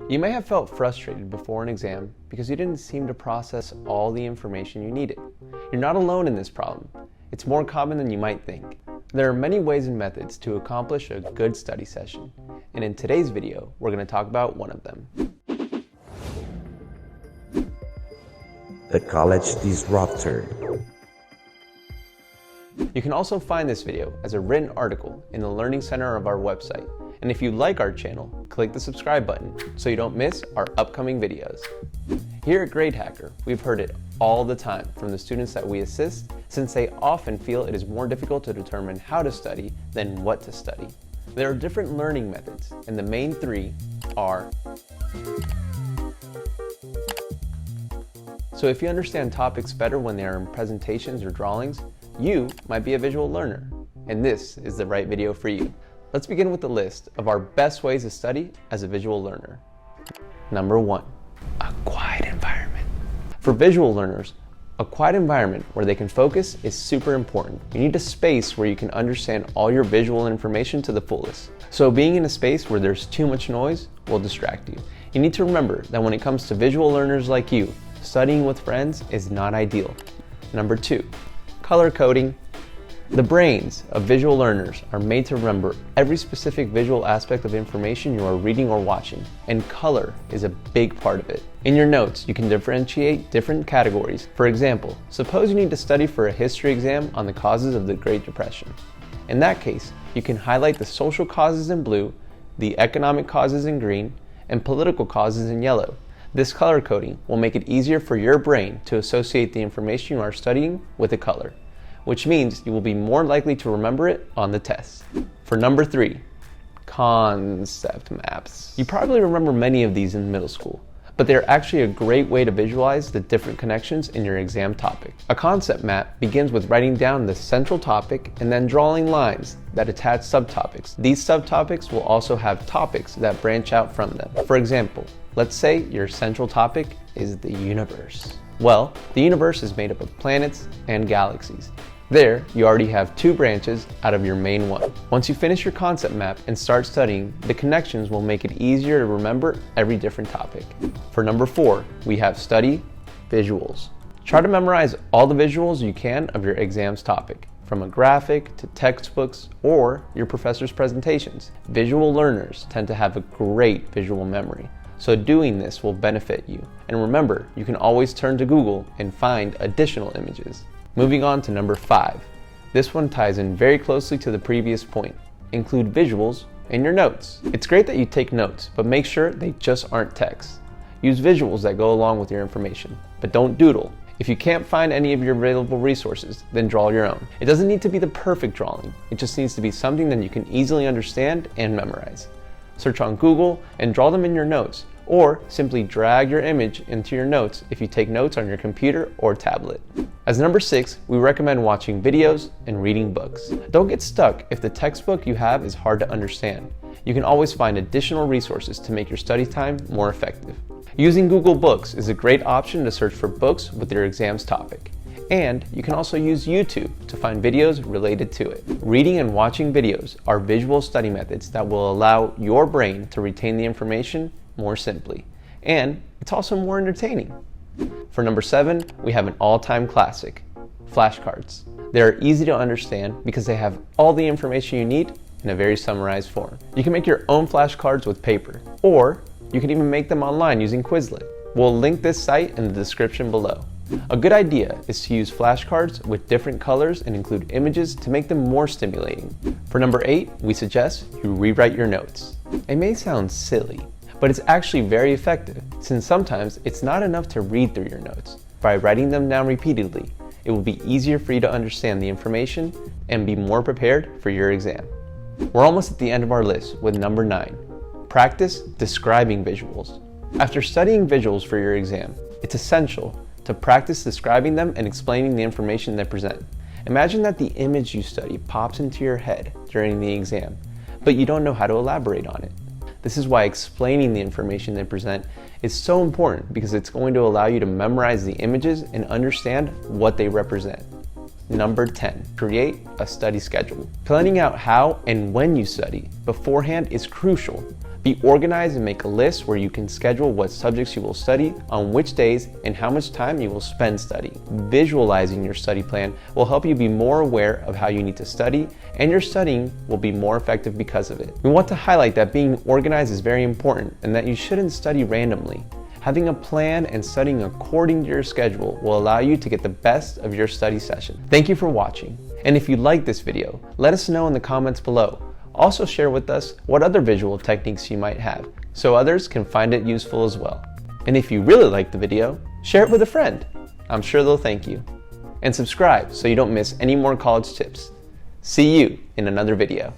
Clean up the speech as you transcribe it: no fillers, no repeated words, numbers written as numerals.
You may have felt frustrated before an exam because you didn't seem to process all the information you needed. You're not alone in this problem. It's more common than you might think. There are many ways and methods to accomplish a good study session, and in today's video, we're going to talk about one of them. The College Disruptor. You can also find this video as a written article in the Learning Center of our website. And if you like our channel, click the subscribe button so you don't miss our upcoming videos. Here at Gradehacker, we've heard it all the time from the students that we assist, since they often feel it is more difficult to determine how to study than what to study. There are different learning methods, and the main three are: so if you understand topics better when they are in presentations or drawings, you might be a visual learner, and this is the right video for you. Let's begin with the list of our best ways to study as a visual learner. Number 1, a quiet environment. For visual learners, a quiet environment where they can focus is super important. You need a space where you can understand all your visual information to the fullest. So being in a space where there's too much noise will distract you. You need to remember that when it comes to visual learners like you, studying with friends is not ideal. Number 2, color coding. The brains of visual learners are made to remember every specific visual aspect of information you are reading or watching, and color is a big part of it. In your notes, you can differentiate different categories. For example, suppose you need to study for a history exam on the causes of the Great Depression. In that case, you can highlight the social causes in blue, the economic causes in green, and political causes in yellow. This color coding will make it easier for your brain to associate the information you are studying with a color, which means you will be more likely to remember it on the test. For number 3, concept maps. You probably remember many of these in middle school, but they're actually a great way to visualize the different connections in your exam topic. A concept map begins with writing down the central topic and then drawing lines that attach subtopics. These subtopics will also have topics that branch out from them. For example, let's say your central topic is the universe. Well, the universe is made up of planets and galaxies. There, you already have 2 branches out of your main one. Once you finish your concept map and start studying, the connections will make it easier to remember every different topic. For number 4, we have study visuals. Try to memorize all the visuals you can of your exam's topic, from a graphic to textbooks or your professor's presentations. Visual learners tend to have a great visual memory, so doing this will benefit you. And remember, you can always turn to Google and find additional images. Moving on to number 5. This one ties in very closely to the previous point. Include visuals in your notes. It's great that you take notes, but make sure they just aren't text. Use visuals that go along with your information, but don't doodle. If you can't find any of your available resources, then draw your own. It doesn't need to be the perfect drawing. It just needs to be something that you can easily understand and memorize. Search on Google and draw them in your notes, or simply drag your image into your notes if you take notes on your computer or tablet. As number 6, we recommend watching videos and reading books. Don't get stuck if the textbook you have is hard to understand. You can always find additional resources to make your study time more effective. Using Google Books is a great option to search for books with your exam's topic. And you can also use YouTube to find videos related to it. Reading and watching videos are visual study methods that will allow your brain to retain the information more simply. And it's also more entertaining. For number 7, we have an all-time classic, flashcards. They are easy to understand because they have all the information you need in a very summarized form. You can make your own flashcards with paper, or you can even make them online using Quizlet. We'll link this site in the description below. A good idea is to use flashcards with different colors and include images to make them more stimulating. For number 8, we suggest you rewrite your notes. It may sound silly, but it's actually very effective, since sometimes it's not enough to read through your notes. By writing them down repeatedly, it will be easier for you to understand the information and be more prepared for your exam. We're almost at the end of our list with number 9, practice describing visuals. After studying visuals for your exam, it's essential to practice describing them and explaining the information they present. Imagine that the image you study pops into your head during the exam, but you don't know how to elaborate on it. This is why explaining the information they present is so important, because it's going to allow you to memorize the images and understand what they represent. Number 10, create a study schedule. Planning out how and when you study beforehand is crucial. Be organized and make a list where you can schedule what subjects you will study, on which days, and how much time you will spend studying. Visualizing your study plan will help you be more aware of how you need to study, and your studying will be more effective because of it. We want to highlight that being organized is very important and that you shouldn't study randomly. Having a plan and studying according to your schedule will allow you to get the best of your study session. Thank you for watching. And if you liked this video, let us know in the comments below. Also share with us what other visual techniques you might have, so others can find it useful as well. And if you really liked the video, share it with a friend. I'm sure they'll thank you. And subscribe so you don't miss any more college tips. See you in another video.